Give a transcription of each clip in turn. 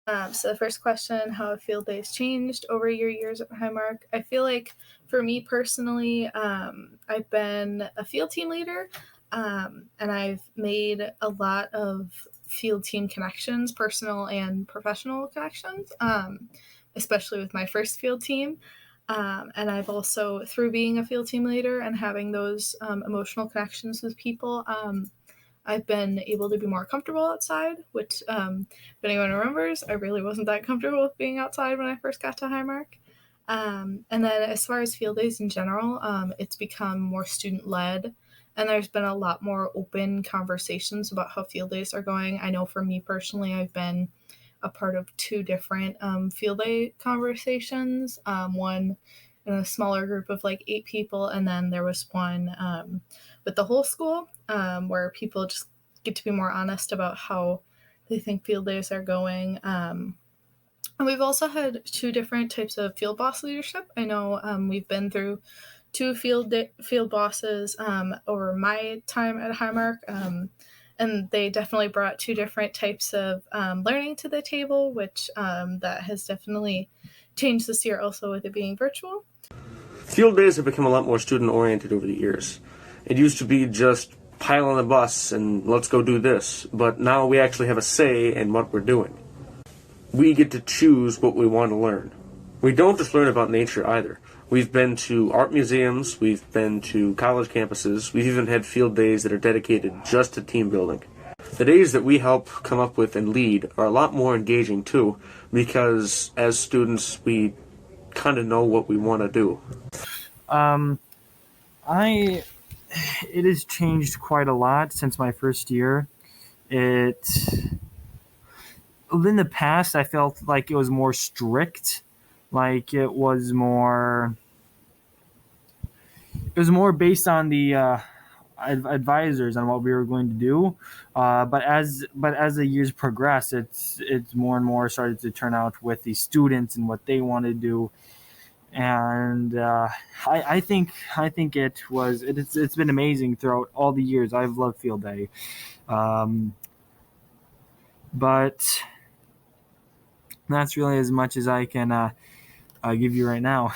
So the first question, how have field days changed over your years at High Marq? I feel like for me personally, I've been a field team leader, and I've made a lot of field team connections, personal and professional connections, especially with my first field team. And I've also, through being a field team leader and having those emotional connections with people, I've been able to be more comfortable outside, which, if anyone remembers, I really wasn't that comfortable with being outside when I first got to High Marq. And then as far as field days in general, it's become more student led, and there's been a lot more open conversations about how field days are going. I know for me personally, I've been a part of two different field day conversations. One in a smaller group of like 8 people, and then there was one with the whole school where people just get to be more honest about how they think field days are going. And we've also had two different types of field boss leadership. I know we've been through two field bosses over my time at High Marq, and they definitely brought two different types of learning to the table, which that has definitely changed this year also with it being virtual. Field days have become a lot more student-oriented over the years. It used to be just pile on the bus and let's go do this, but now we actually have a say in what we're doing. We get to choose what we want to learn. We don't just learn about nature either. We've been to art museums, we've been to college campuses, we've even had field days that are dedicated just to team building. The days that we help come up with and lead are a lot more engaging too, because as students we kind of know what we want to do. I it has changed quite a lot since my first year. It In the past I felt like it was more strict, like it was more based on the advisors on what we were going to do. But as the years progress, it's more and more started to turn out with the students and what they want to do. And I think it's been amazing throughout all the years. I've loved field day, but that's really as much as I can give you right now.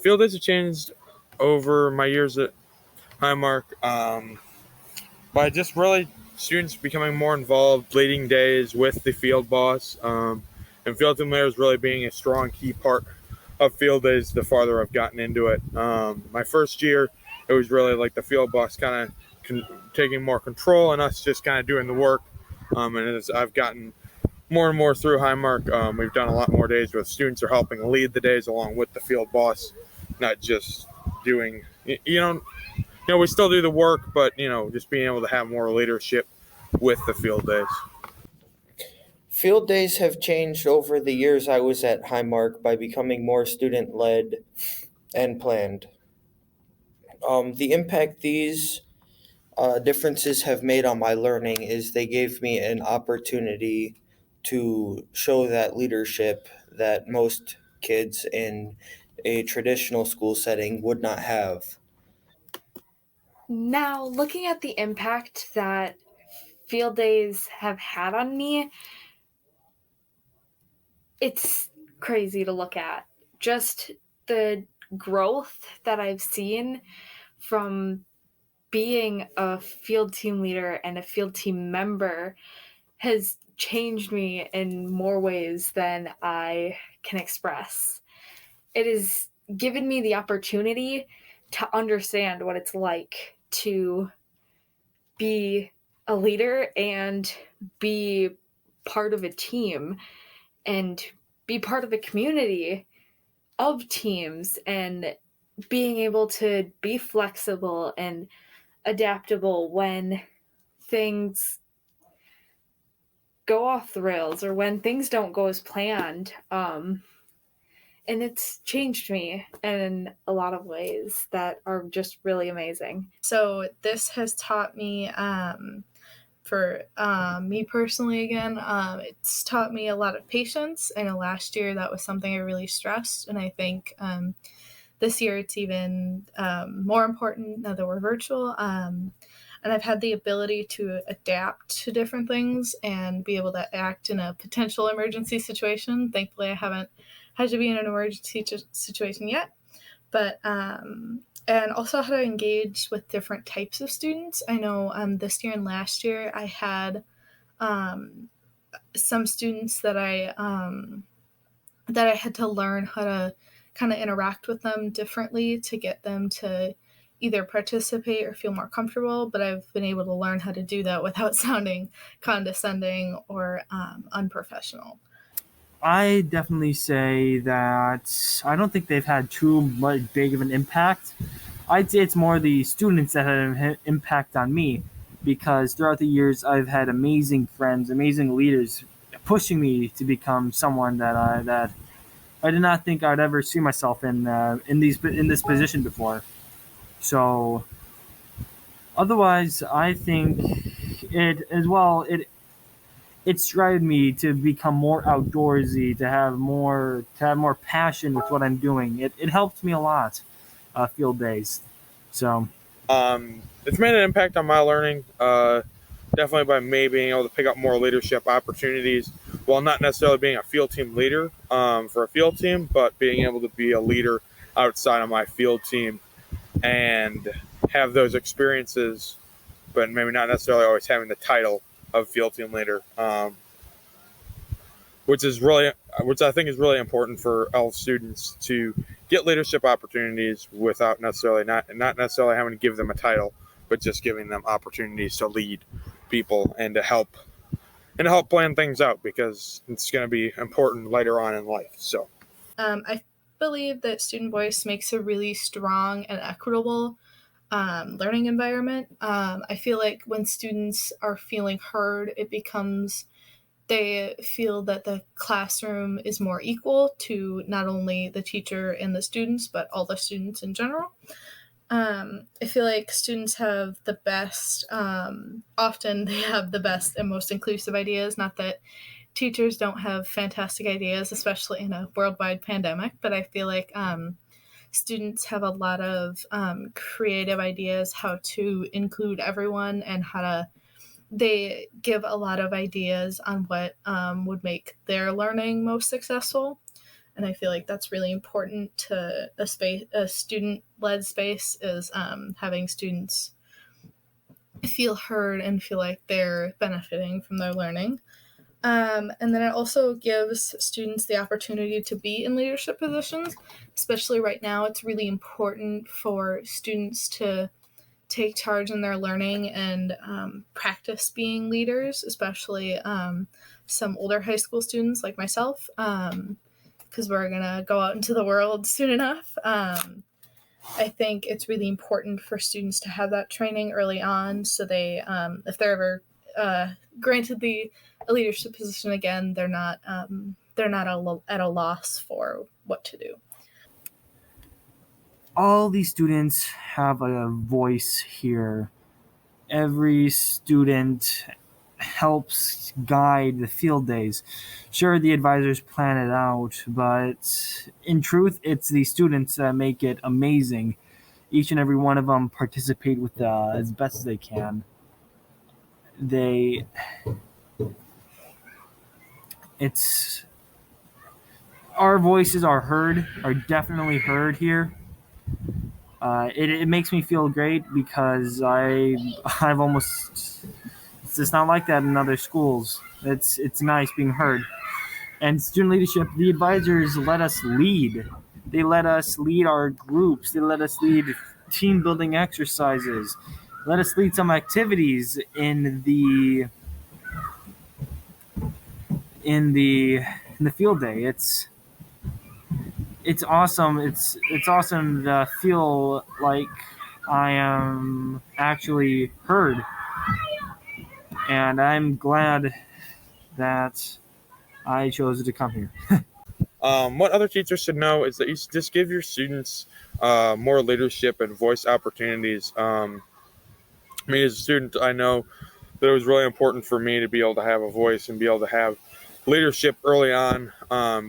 Field days have changed over my years at High Marq, by just really students becoming more involved, leading days with the field boss, and field team leaders really being a strong key part of field days the farther I've gotten into it. My first year, it was really like the field boss kind of taking more control and us just kind of doing the work. And as I've gotten more and more through High Marq, we've done a lot more days where students are helping lead the days along with the field boss, not just doing, we still do the work, but, just being able to have more leadership with the field days. Field days have changed over the years I was at High Marq by becoming more student led and planned. The impact these differences have made on my learning is they gave me an opportunity to show that leadership that most kids in a traditional school setting would not have. Now, looking at the impact that field days have had on me, it's crazy to look at. Just the growth that I've seen from being a field team leader and a field team member has changed me in more ways than I can express. It has given me the opportunity to understand what it's like to be a leader and be part of a team and be part of a community of teams, and being able to be flexible and adaptable when things go off the rails or when things don't go as planned. And it's changed me in a lot of ways that are just really amazing. So this has taught me, for me personally again, it's taught me a lot of patience. I know last year that was something I really stressed, and I think this year it's even more important now that we're virtual. and I've had the ability to adapt to different things and be able to act in a potential emergency situation. Thankfully, I haven't had to be in an emergency situation yet, but and also how to engage with different types of students. I know this year and last year I had some students that I had to learn how to kind of interact with them differently to get them to either participate or feel more comfortable, but I've been able to learn how to do that without sounding condescending or unprofessional. I definitely say that I don't think they've had too much big of an impact. I'd say it's more the students that had an impact on me, because throughout the years I've had amazing friends, amazing leaders pushing me to become someone that I did not think I'd ever see myself in this position before. So otherwise, I think it as well. It's driven me to become more outdoorsy, to have more passion with what I'm doing. It helped me a lot, field days. So It's made an impact on my learning, definitely by me being able to pick up more leadership opportunities while not necessarily being a field team leader for a field team, but being able to be a leader outside of my field team and have those experiences, but maybe not necessarily always having the title of field team leader, which I think is really important for all students to get leadership opportunities without necessarily not necessarily having to give them a title, but just giving them opportunities to lead people and to help plan things out, because it's going to be important later on in life. So I believe that student voice makes a really strong and equitable learning environment. I feel like when students are feeling heard, they feel that the classroom is more equal to not only the teacher and the students, but all the students in general. I feel like students have the best, often they have the best and most inclusive ideas. Not that teachers don't have fantastic ideas, especially in a worldwide pandemic, but I feel like students have a lot of creative ideas how to include everyone and they give a lot of ideas on what would make their learning most successful. And I feel like that's really important to a student-led space is having students feel heard and feel like they're benefiting from their learning. And then it also gives students the opportunity to be in leadership positions, especially right now. It's really important for students to take charge in their learning and practice being leaders, especially some older high school students like myself, because we're going to go out into the world soon enough. I think it's really important for students to have that training early on, so they, if they're ever granted a leadership position again, they're not at a loss for what to do. all these students have a voice here. Every student helps guide the field days. Sure, the advisors plan it out, but in truth, it's the students that make it amazing. Each and every one of them participate with as best as they can. They, it's our voices are definitely heard here. It makes me feel great because I've almost it's not like that in other schools. It's nice being heard. And student leadership, the advisors let us lead. They let us lead our groups. They let us lead team building exercises. Let us lead some activities in the field day. It's awesome. It's awesome to feel like I am actually heard, and I'm glad that I chose to come here. what other teachers should know is that you just give your students more leadership and voice opportunities. Me as a student, I know that it was really important for me to be able to have a voice and be able to have leadership early on.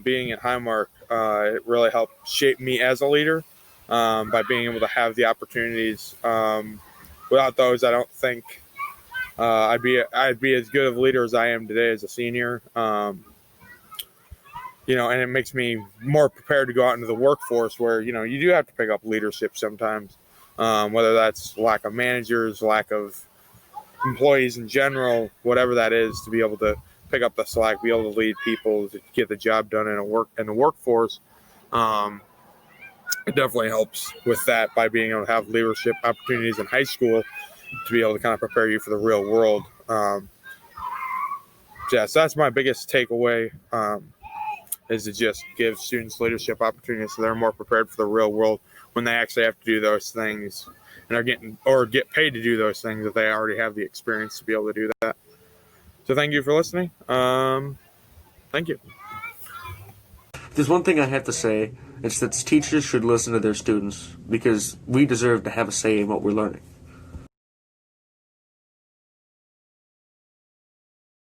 Being at High Marq, it really helped shape me as a leader by being able to have the opportunities without those, I don't think I'd be as good of a leader as I am today as a senior. And it makes me more prepared to go out into the workforce where, you do have to pick up leadership sometimes, whether that's lack of managers, lack of employees in general, whatever that is, to be able to pick up the slack, be able to lead people, to get the job done in the workforce. It definitely helps with that by being able to have leadership opportunities in high school to be able to kind of prepare you for the real world. So that's my biggest takeaway. Is to just give students leadership opportunities so they're more prepared for the real world when they actually have to do those things and get paid to do those things if they already have the experience to be able to do that. So thank you for listening. Thank you. There's one thing I have to say, it's that teachers should listen to their students because we deserve to have a say in what we're learning.